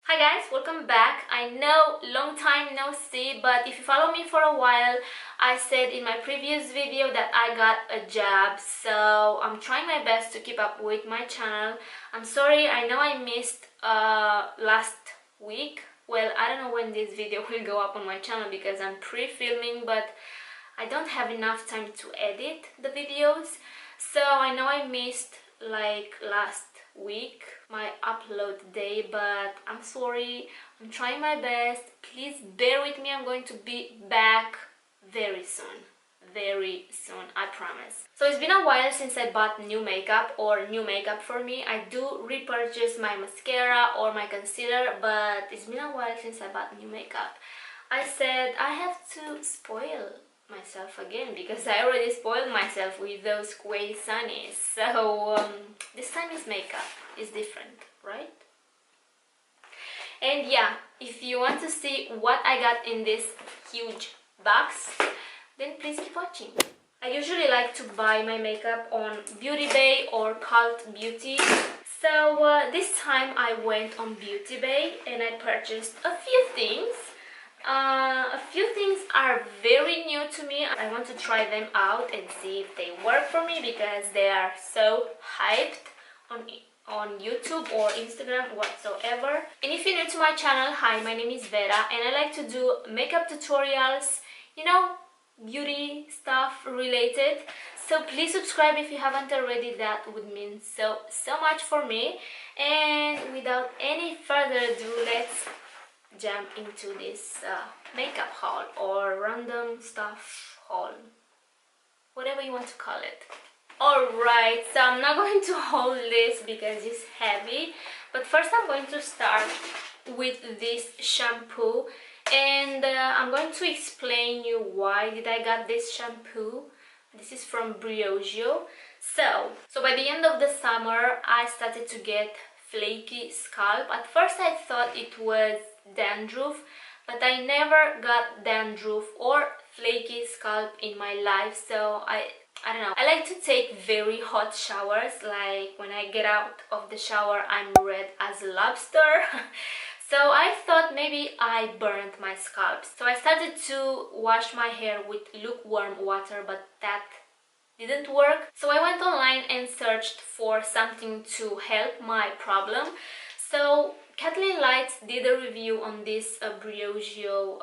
Hi guys, welcome back. I know, long time no see, but if you follow me for a while, I said in my previous video that I got a job, so I'm trying my best to keep up with my channel. I'm sorry, I know I missed last week. Well, I don't know when this video will go up on my channel because I'm pre-filming, but I don't have enough time to edit the videos. So I know I missed like last week my upload day, but I'm sorry, I'm trying my best. Please bear with me. I'm going to be back very soon, I promise. So it's been a while since I bought new makeup, or new makeup for me. I do repurchase my mascara or my concealer, but it's been a while since I bought new makeup. I said I have to spoil myself again because I already spoiled myself with those Quay Sunnies. So this time is makeup is different, right? And yeah, if you want to see what I got in this huge box, then please keep watching. I usually like to buy my makeup on Beauty Bay or Cult Beauty. So this time I went on Beauty Bay and I purchased a few things. A few things are very new to me. I want to try them out and see if they work for me because they are so hyped on YouTube or Instagram whatsoever. And if you're new to my channel, hi, my name is Vera and I like to do makeup tutorials, you know, beauty stuff related. So please subscribe if you haven't already. That would mean so much for me. And without any further ado, let's jump into this makeup haul or random stuff haul, whatever you want to call it. Alright, so I'm not going to hold this because it's heavy, but first I'm going to start with this shampoo, and I'm going to explain you why did I got this shampoo. This is from Briogeo. So by the end of the summer I started to get flaky scalp. At first I thought it was dandruff, but I never got dandruff or flaky scalp in my life. So I don't know, I like to take very hot showers. Like when I get out of the shower I'm red as a lobster. So I thought maybe I burned my scalp, so I started to wash my hair with lukewarm water, but that didn't work. So I went online and searched for something to help my problem. So Kathleen Lights did a review on this Briogeo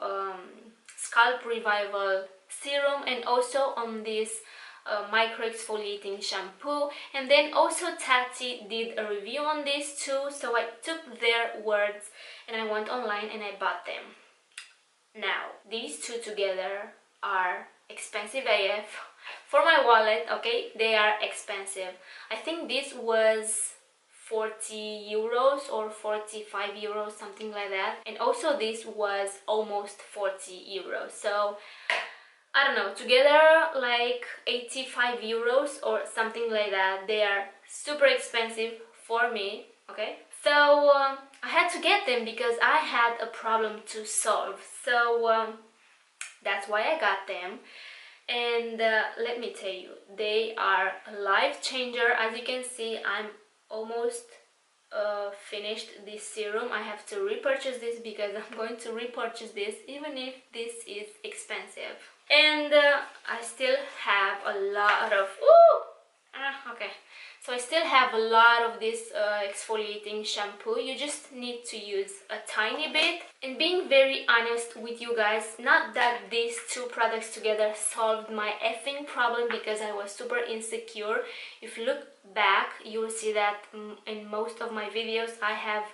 Scalp Revival Serum, and also on this micro exfoliating shampoo, and then also Tati did a review on this too. So I took their words and I went online and I bought them. Now these two together are expensive AF for my wallet. Okay, they are expensive. I think this was 40 euros or 45 euros, something like that, and also this was almost 40 euros. So I don't know, together like 85 euros or something like that. They are super expensive for me. Okay, so I had to get them because I had a problem to solve. So that's why I got them. And let me tell you, they are a life changer. As you can see, I'm almost finished this serum. I have to repurchase this because I'm going to repurchase this even if this is expensive. And I still have a lot of okay, so I still have a lot of this exfoliating shampoo. You just need to use a tiny bit. And being very honest with you guys, not that these two products together solved my effing problem because I was super insecure. If you look back, you will see that in most of my videos I have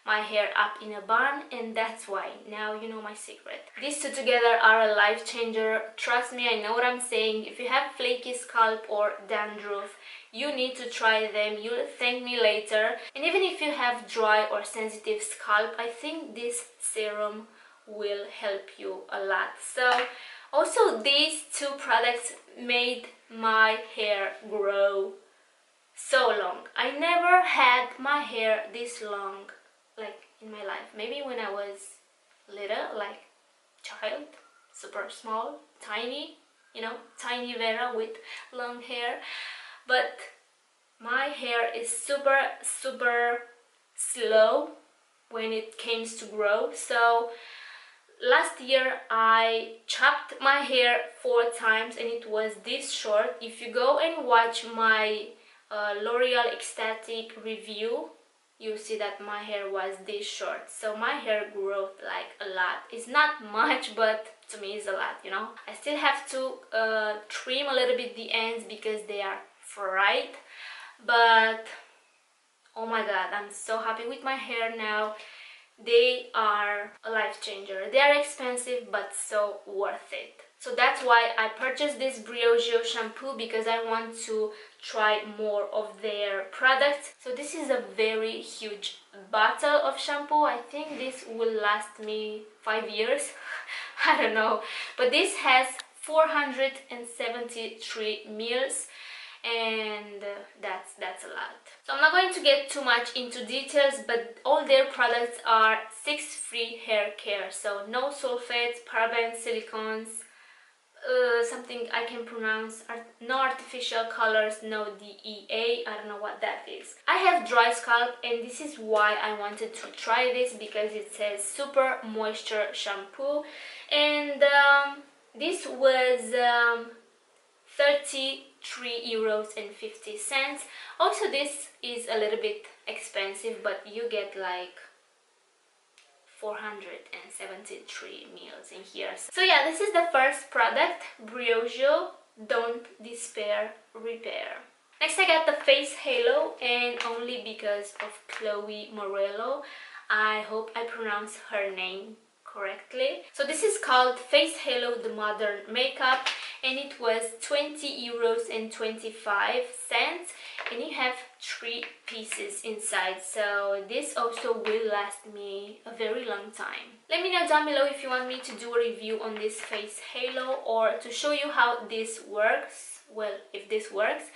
my hair up in a bun, and that's why. Now you know my secret. These two together are a life changer. Trust me, I know what I'm saying. If you have flaky scalp or dandruff, you need to try them. You'll thank me later. And even if you have dry or sensitive scalp, I think this serum will help you a lot. So also these two products made my hair grow so long. I never had my hair this long, like in my life. Maybe when I was little, like child, super small, tiny, you know, tiny Vera with long hair. But my hair is super slow when it came to grow. So last year I chopped my hair 4 times and it was this short. If you go and watch my L'Oreal Ecstatic review, you see that my hair was this short. So my hair grew like a lot. It's not much, but to me it's a lot, you know. I still have to trim a little bit the ends because they are fried, but oh my god, I'm so happy with my hair now. They are a life changer. They are expensive but so worth it. So that's why I purchased this Briogeo shampoo, because I want to try more of their products. So this is a very huge bottle of shampoo. I think this will last me 5 years. I don't know. But this has 473 mils, and that's a lot. So I'm not going to get too much into details, but all their products are 6-free hair care. So no sulfates, parabens, silicones, something I can pronounce, no artificial colors, no DEA, I don't know what that is. I have dry scalp, and this is why I wanted to try this, because it says super moisture shampoo, and this was 33.50 €. Also, this is a little bit expensive, but you get like 473 mils in here. So yeah, this is the first product, Briogeo Don't Despair Repair. Next I got the face halo, and only because of Chloe Morello. I hope I pronounced her name correctly. So this is called Face Halo the Modern Makeup, and it was 20.25 €, and you have 3 pieces inside, so this also will last me a very long time. Let me know down below if you want me to do a review on this face halo, or to show you how this works. Well, if this works.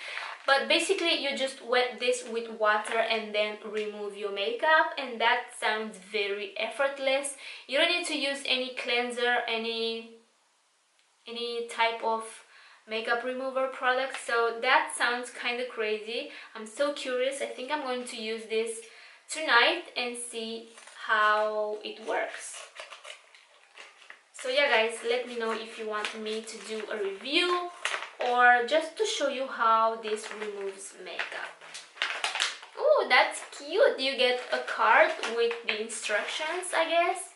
But basically you just wet this with water and then remove your makeup, and that sounds very effortless. You don't need to use any cleanser, any type of makeup remover product, so that sounds kind of crazy. I'm so curious. I think I'm going to use this tonight and see how it works. So yeah guys, let me know if you want me to do a review or just to show you how this removes makeup. Oh, that's cute. You get a card with the instructions, I guess.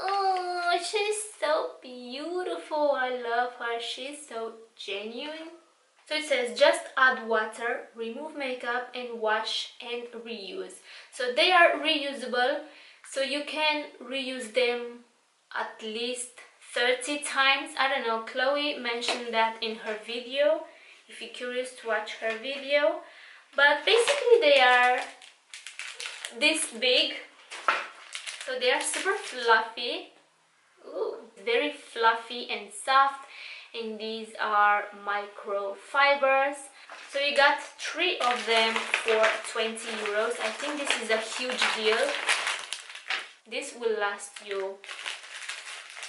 Oh, she's so beautiful. I love her. She's so genuine. So it says just add water, remove makeup, and wash and reuse. So they are reusable, so you can reuse them at least 30 times. I don't know, Chloe mentioned that in her video, if you're curious to watch her video. But basically they are this big, so they are super fluffy. Ooh, very fluffy and soft, and these are microfibers. So you got 3 of them for 20 euros. I think this is a huge deal. This will last you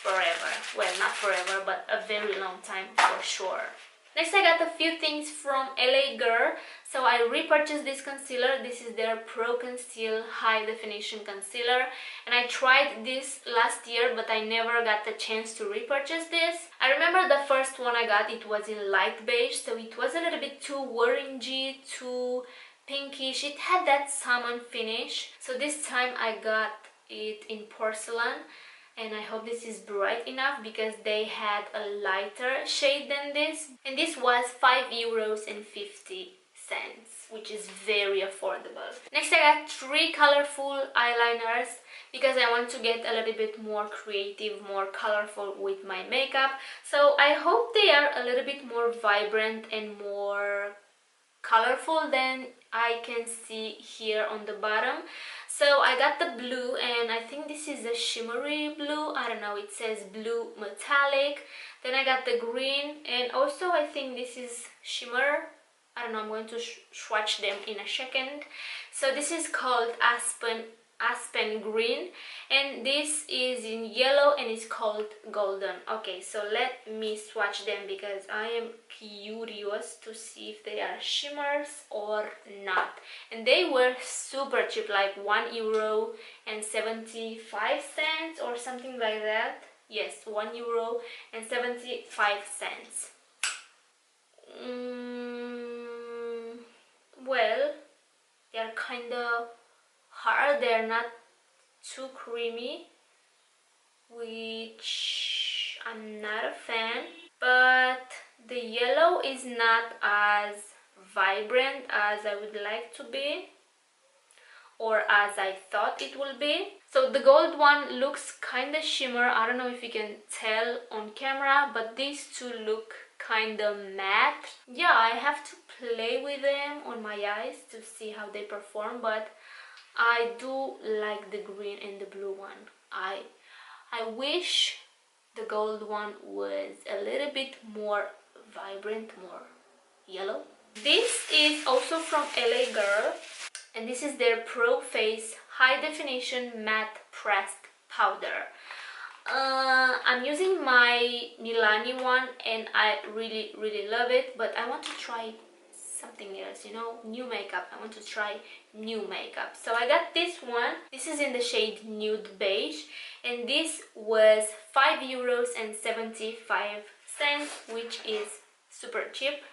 forever. Well, not forever, but a very long time for sure. Next I got a few things from LA Girl. So I repurchased this concealer. This is their PRO Conceal High Definition Concealer, and I tried this last year, but I never got the chance to repurchase this. I remember the first one I got, it was in light beige, so it was a little bit too orangey, too pinkish. It had that salmon finish. So this time I got it in porcelain, and I hope this is bright enough because they had a lighter shade than this, and this was 5.50 €, which is very affordable. Next I got 3 colorful eyeliners because I want to get a little bit more creative, more colorful with my makeup. So I hope they are a little bit more vibrant and more colorful than I can see here on the bottom. So I got the blue, and I think this is a shimmery blue. I don't know, it says blue metallic. Then I got the green, and also I think this is shimmer. I don't know, I'm going to swatch them in a second. So this is called Aspen aspen green, and this is in yellow and it's called golden. Okay, so let me swatch them because I am curious to see if they are shimmers or not. And they were super cheap, like €1.75 or something like that. Yes, €1.75. Well, they're kind of hard, they're not too creamy, which I'm not a fan, but the yellow is not as vibrant as I would like to be, or as I thought it will be. So the gold one looks kind of shimmer. I don't know if you can tell on camera, but these two look kind of matte. Yeah, I have to play with them on my eyes to see how they perform, but I do like the green and the blue one. I wish the gold one was a little bit more vibrant, more yellow. This is also from LA Girl, and this is their Pro Face High Definition Matte Pressed Powder. I'm using my Milani one and I really love it, but I want to try something else, you know, new makeup. I want to try new makeup. So I got this one. This is in the shade Nude Beige, and this was €5.75, which is super cheap.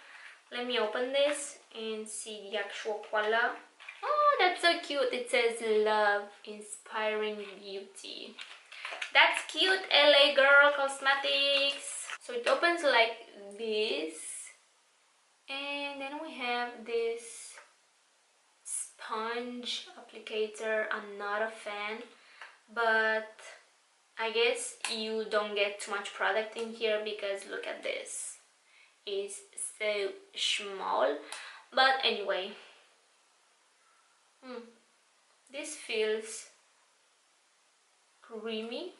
Let me open this and see the actual color. Oh, that's so cute. It says Love Inspiring Beauty. That's cute, LA Girl Cosmetics. So it opens like this, and then we have this sponge applicator. I'm not a fan, but I guess you don't get too much product in here because look at this. It's so small. But anyway, this feels creamy.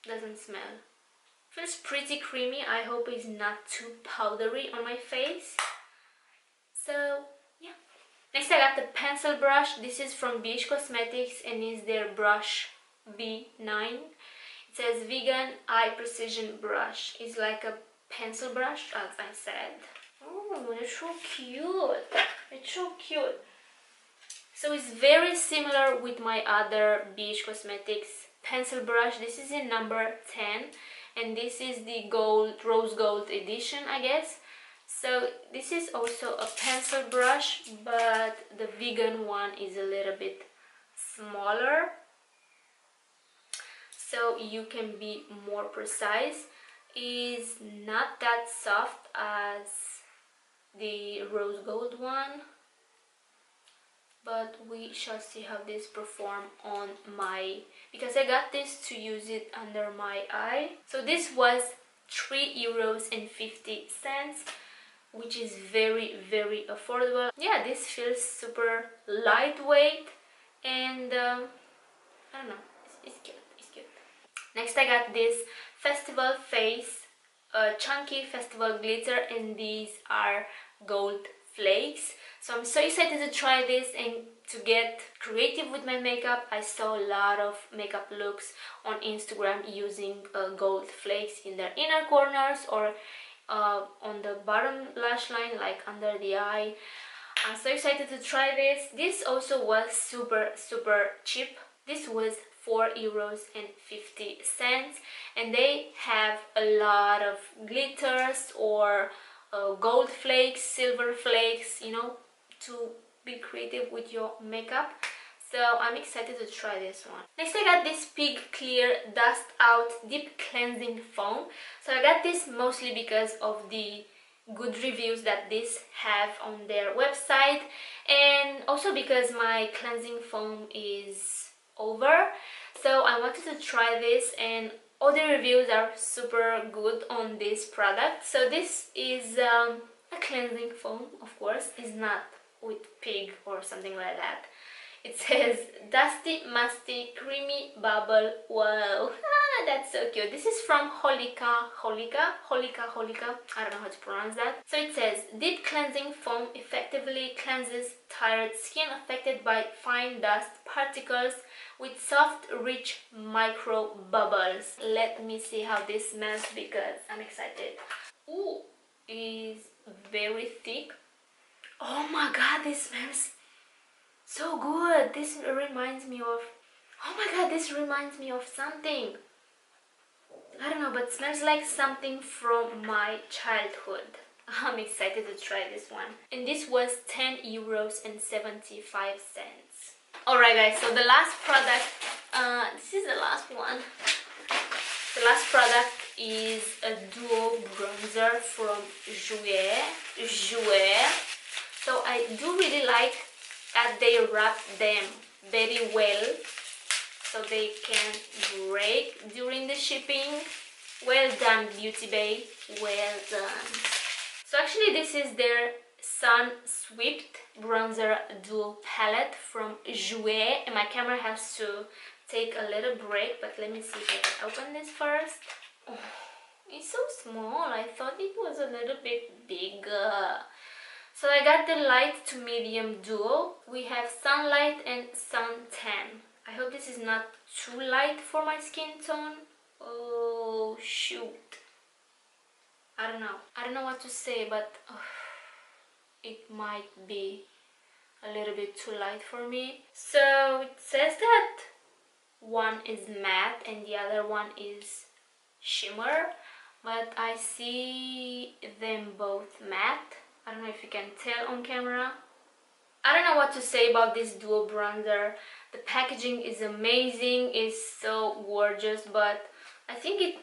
Doesn't smell. Feels pretty creamy. I hope it's not too powdery on my face. So yeah. Next I got the pencil brush. This is from BH Cosmetics and is their brush V9. It says vegan eye precision brush. It's like a pencil brush, as I said. Oh, it's so cute. It's so cute. So it's very similar with my other BH Cosmetics pencil brush. This is in number 10, and this is the gold, rose gold edition, I guess. So this is also a pencil brush, but the vegan one is a little bit smaller, so you can be more precise. Is not that soft as the rose gold one, but we shall see how this perform on my, because I got this to use it under my eye. So this was €3.50, which is very affordable. Yeah, this feels super lightweight, and I don't know, it's cute. Next I got this Festival Face Chunky Festival Glitter, and these are gold flakes. So I'm so excited to try this and to get creative with my makeup. I saw a lot of makeup looks on Instagram using gold flakes in their inner corners or on the bottom lash line, like under the eye. I'm so excited to try this. This also was super cheap. This was €4.50, and they have a lot of glitters or gold flakes, silver flakes, you know, to be creative with your makeup. So I'm excited to try this one. Next I got this Pig Clear Dust Out Deep Cleansing Foam. So I got this mostly because of the good reviews that this have on their website, and also because my cleansing foam is over. So I wanted to try this, and all the reviews are super good on this product. So this is a cleansing foam, of course. It's not with pig or something like that. It says dusty, musty, creamy bubble. Wow, that's so cute. This is from Holika. I don't know how to pronounce that. So it says deep cleansing foam effectively cleanses tired skin affected by fine dust particles with soft, rich micro bubbles. Let me see how this smells because I'm excited. Ooh, it is very thick. Oh my god, this smells so good. This reminds me of, oh my god, this reminds me of something. I don't know, but smells like something from my childhood. I'm excited to try this one. And this was 10 euros and 75 cents. Alright guys, so the last product, this is the last one. The last product is a duo bronzer from Jouer. So I do really like that they wrap them very well so they can break during the shipping. Well done, Beauty Bay, well done. So actually this is their Sunswept bronzer dual palette from Jouer, and my camera has to take a little break, but let me see if I can open this first. Oh, it's so small. I thought it was a little bit bigger. So I got the light to medium duo. We have sunlight and suntan. I hope this is not too light for my skin tone. Oh shoot. I don't know what to say, but it might be a little bit too light for me. So it says that one is matte and the other one is shimmer, but I see them both matte. I don't know if you can tell on camera. I don't know what to say about this duo bronzer. The packaging is amazing, it's so gorgeous, but I think it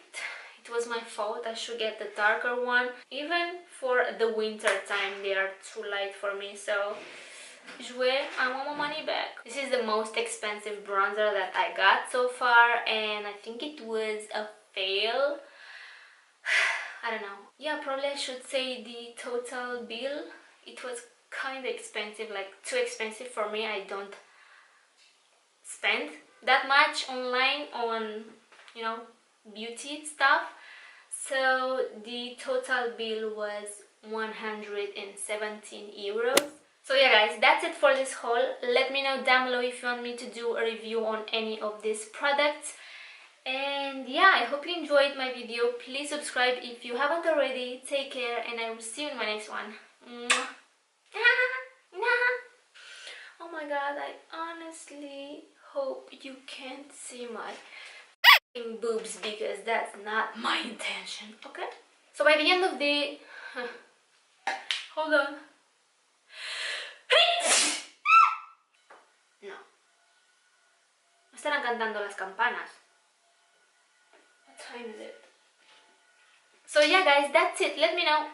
was my fault. I should get the darker one. Even for the winter time they are too light for me, so Jouer, I want my money back. This is the most expensive bronzer that I got so far, and I think it was a fail. I don't know. Yeah, probably I should say the total bill. It was kind of expensive, like too expensive for me. I don't spend that much online on, you know, beauty stuff. So the total bill was 117 euros. So yeah guys, that's it for this haul. Let me know down below if you want me to do a review on any of these products. And yeah, I hope you enjoyed my video. Please subscribe if you haven't already. Take care, and I will see you in my next one. Mwah. Oh my god, I honestly hope you can't see my boobs because that's not my intention, okay? So by the end of the... hold on. No. Estarán cantando las campanas. What time is it? So yeah guys, that's it. Let me know